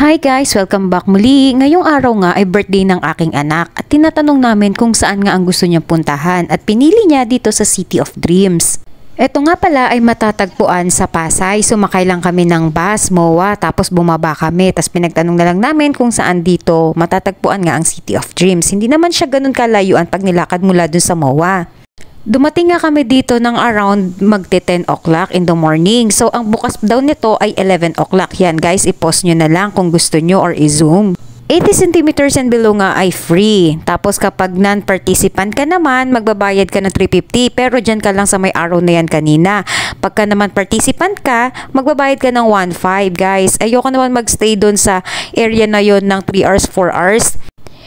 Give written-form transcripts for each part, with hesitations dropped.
Hi guys! Welcome back muli. Ngayong araw nga ay birthday ng aking anak at tinatanong namin kung saan nga ang gusto niyang puntahan at pinili niya dito sa City of Dreams. Ito nga pala ay matatagpuan sa Pasay. Sumakay lang kami ng bus, MOA, tapos bumaba kami. Tapos pinagtanong na lang namin kung saan dito matatagpuan nga ang City of Dreams. Hindi naman siya ganun kalayuan pag nilakad mula dun sa MOA. Dumating nga kami dito ng around magte 10 o'clock in the morning. So, ang bukas daw nito ay 11 o'clock. Yan guys, i-pause nyo na lang kung gusto nyo or i-zoom. 80 centimeters and below nga ay free. Tapos kapag non-participant ka naman, magbabayad ka ng 350. Pero dyan ka lang sa may arrow na yan kanina. Pagka naman participant ka, magbabayad ka ng 1.5 guys. Ayoko naman magstay doon sa area na yon ng 3 hours, 4 hours.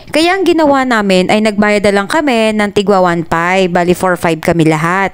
Kaya ang ginawa namin ay nagbayad na lang kami ng tigwa 1.5, bali 4.5 kami lahat.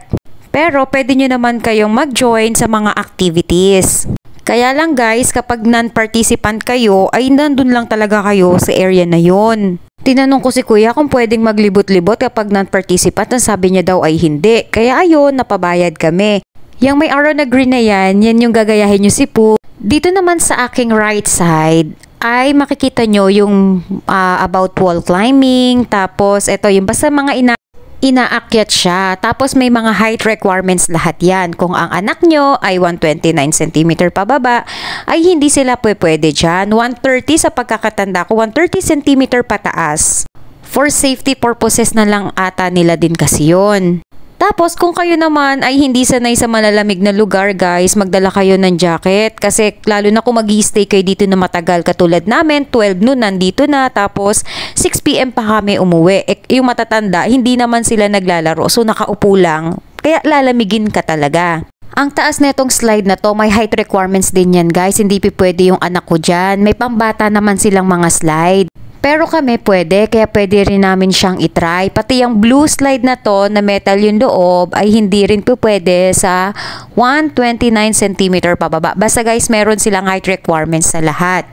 Pero pwede nyo naman kayong mag-join sa mga activities. Kaya lang guys, kapag non-participant kayo, ay nandun lang talaga kayo sa area na yon. Tinanong ko si kuya kung pwedeng maglibot-libot kapag non-participant, ang sabi niya daw ay hindi. Kaya ayun, napabayad kami. Yang may arrow na green na yan yung gagayahin nyo si Pooh. Dito naman sa aking right side, ay makikita nyo yung about wall climbing, tapos ito yung basta mga inaakyat siya, tapos may mga height requirements lahat yan. Kung ang anak nyo ay 129 cm pababa, ay hindi sila pwede dyan. 130 sa pagkakatanda ko, 130 cm pataas. For safety purposes na lang ata nila din kasi yun. Tapos kung kayo naman ay hindi sanay sa malalamig na lugar guys, magdala kayo ng jacket kasi lalo na kung mag-i-stay kayo dito na matagal katulad namin, 12 noon nandito na tapos 6 PM pa kami umuwi. Yung matatanda, hindi naman sila naglalaro so nakaupo lang, kaya lalamigin ka talaga. Ang taas na itong slide na to, may height requirements din yan guys, hindi pwede yung anak ko dyan, may pambata naman silang mga slide. Pero kami pwede, kaya pwede rin namin siyang itry. Pati yung blue slide na to, na metal yung loob, ay hindi rin po pwede sa 129 cm pababa. Basta guys, meron silang height requirements sa lahat.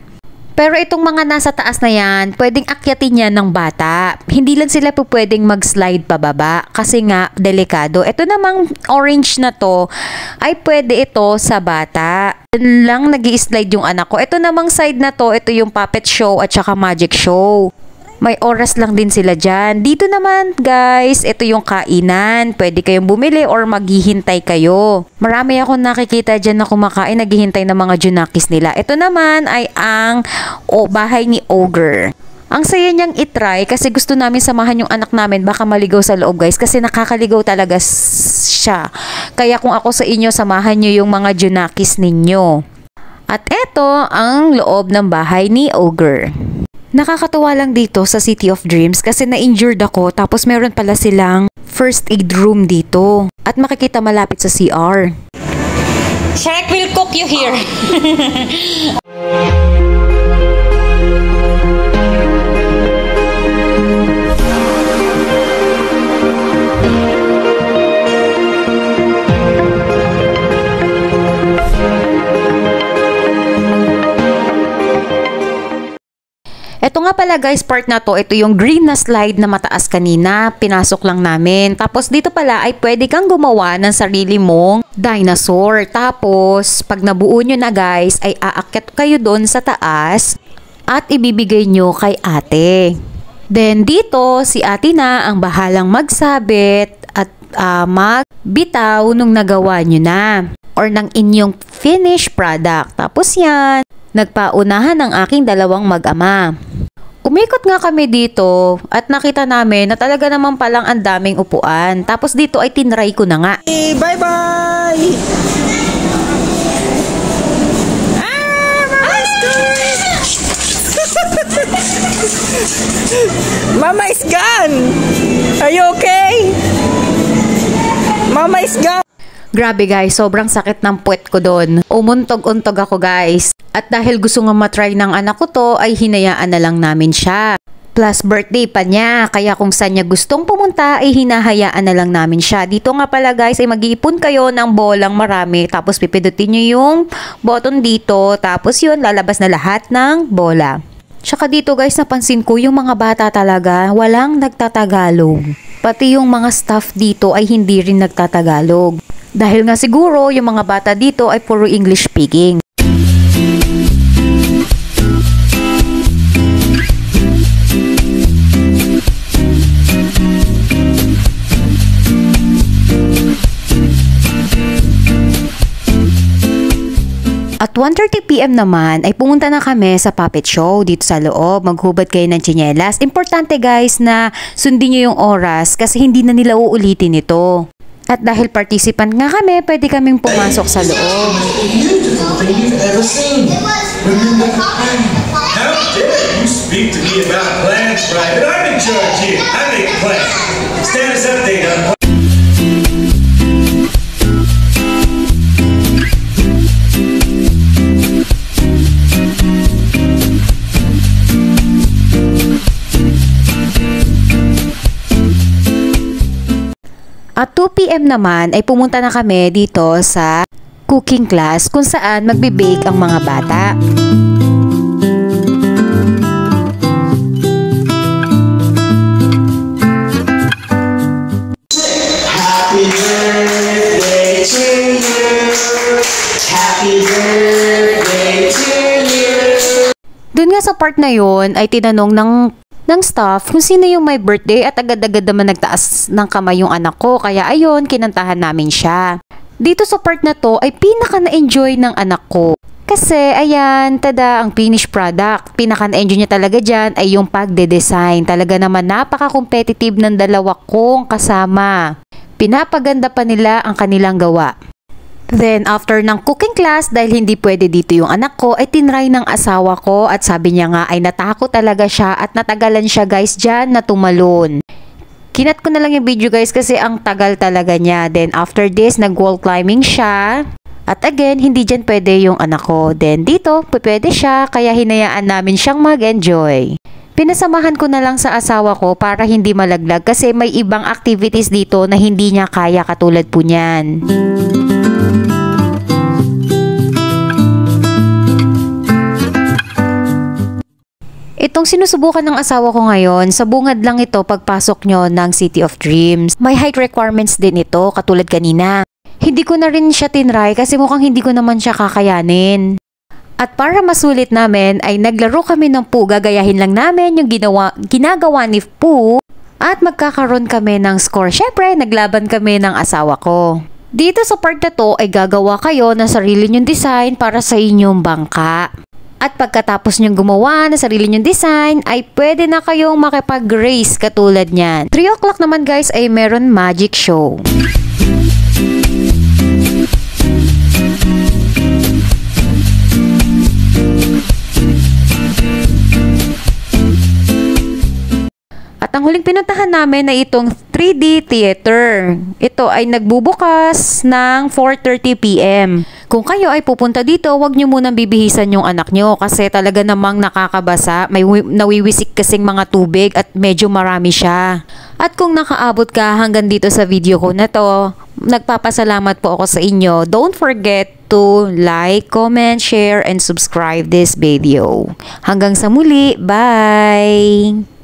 Pero itong mga nasa taas na yan, pwedeng akyatin yan ng bata. Hindi lang sila po pwedeng mag-slide pababa kasi nga delikado. Ito namang orange na to, ay pwede ito sa bata. Yan lang nag-i-slide yung anak ko. Ito namang side na to, ito yung puppet show at saka magic show. May oras lang din sila dyan. Dito naman guys, ito yung kainan. Pwede kayong bumili or maghihintay kayo. Marami akong nakikita dyan na kumakain, naghihintay ng mga junakis nila. Ito naman ay ang bahay ni Ogre. Ang saya niyang itry kasi gusto namin samahan yung anak namin, baka maligaw sa loob guys kasi nakakaligaw talaga siya. Kaya kung ako sa inyo, samahan niyo yung mga junakis ninyo. At ito ang loob ng bahay ni Ogre. Nakakatuwa lang dito sa City of Dreams kasi na-injured ako tapos meron pala silang first aid room dito. At makikita malapit sa CR. Shrek will cook you here. Ito nga pala guys, part na to, ito yung green na slide na mataas kanina, pinasok lang namin. Tapos dito pala ay pwede kang gumawa ng sarili mong dinosaur. Tapos pag nabuo nyo na guys, ay aakyat kayo doon sa taas at ibibigay nyo kay ate. Then dito, si ate na ang bahalang magsabit at magbitaw nung nagawa nyo na or ng inyong finished product. Tapos yan, nagpaunahan ng aking dalawang mag-ama. Umikot nga kami dito at nakita namin na talaga naman palang ang daming upuan. Tapos dito ay tinry ko na nga. Hey, bye-bye! Mama is gone! Are you okay? Mama is gone! Grabe guys, sobrang sakit ng puwet ko doon. Umuntog-untog ako guys. At dahil gusto nga matry ng anak ko to, ay hinayaan na lang namin siya. Plus birthday pa niya, kaya kung saan niya gustong pumunta, ay hinahayaan na lang namin siya. Dito nga pala guys, ay mag-iipon kayo ng bolang marami. Tapos pipidutin nyo yung button dito. Tapos yun, lalabas na lahat ng bola. Tsaka dito guys, napansin ko yung mga bata talaga, walang nagtatagalog. Pati yung mga staff dito ay hindi rin nagtatagalog. Dahil nga siguro yung mga bata dito ay puro English speaking. At 1:30 PM naman ay pumunta na kami sa puppet show dito sa loob. Maghubad kayo ng tsinelas. Importante guys na sundin nyo yung oras kasi hindi na nila uulitin ito. At dahil participant nga kami, pwede kaming pumasok sa loob. How dare you speak to me about plans, Private? I'm in charge here. I make plans. Status update on... At 2 PM naman ay pumunta na kami dito sa cooking class kung saan magbe-bake ang mga bata. Happy birthday to you. Happy birthday to you. Doon nga sa part na yon ay tinanong ng staff kung sino yung may birthday at agad-agad naman nagtaas ng kamay yung anak ko. Kaya ayun, kinantahan namin siya. Dito sa part na to ay pinaka na-enjoy ng anak ko. Kasi ayan, tada ang finished product. Pinaka na-enjoy niya talaga dyan ay yung pagde-design. Talaga naman napaka-competitive ng dalawa kong kasama. Pinapaganda pa nila ang kanilang gawa. Then, after ng cooking class, dahil hindi pwede dito yung anak ko, ay tinry ng asawa ko at sabi niya nga ay natakot talaga siya at natagalan siya guys dyan na tumalon. Kinat ko na lang yung video guys kasi ang tagal talaga niya. Then, after this, nag-wall climbing siya. At again, hindi dyan pwede yung anak ko. Then, dito, pwede siya kaya hinayaan namin siyang mag-enjoy. Pinasamahan ko na lang sa asawa ko para hindi malaglag kasi may ibang activities dito na hindi niya kaya katulad po niyan. Itong sinusubukan ng asawa ko ngayon, sa bungad lang ito pagpasok nyo ng City of Dreams. May height requirements din ito, katulad kanina. Hindi ko na rin siya tinry kasi mukhang hindi ko naman siya kakayanin. At para masulit namin ay naglaro kami ng Pooh, gagayahin lang namin yung ginagawa ni Pooh at magkakaroon kami ng score. Syempre, naglaban kami ng asawa ko. Dito sa part na to ay gagawa kayo ng sarili nyong design para sa inyong bangka. At pagkatapos nyong gumawa na sarili nyong design, ay pwede na kayong makipag-race katulad nyan. 3 o'clock naman guys ay meron magic show. At ang huling pinuntahan namin ay itong 3D theater. Ito ay nagbubukas ng 4:30 PM. Kung kayo ay pupunta dito, huwag nyo munang bibihisan yung anak nyo kasi talaga namang nakakabasa. May nawiwisik kasing mga tubig at medyo marami siya. At kung nakaabot ka hanggang dito sa video ko na to, nagpapasalamat po ako sa inyo. Don't forget to like, comment, share, and subscribe this video. Hanggang sa muli, bye!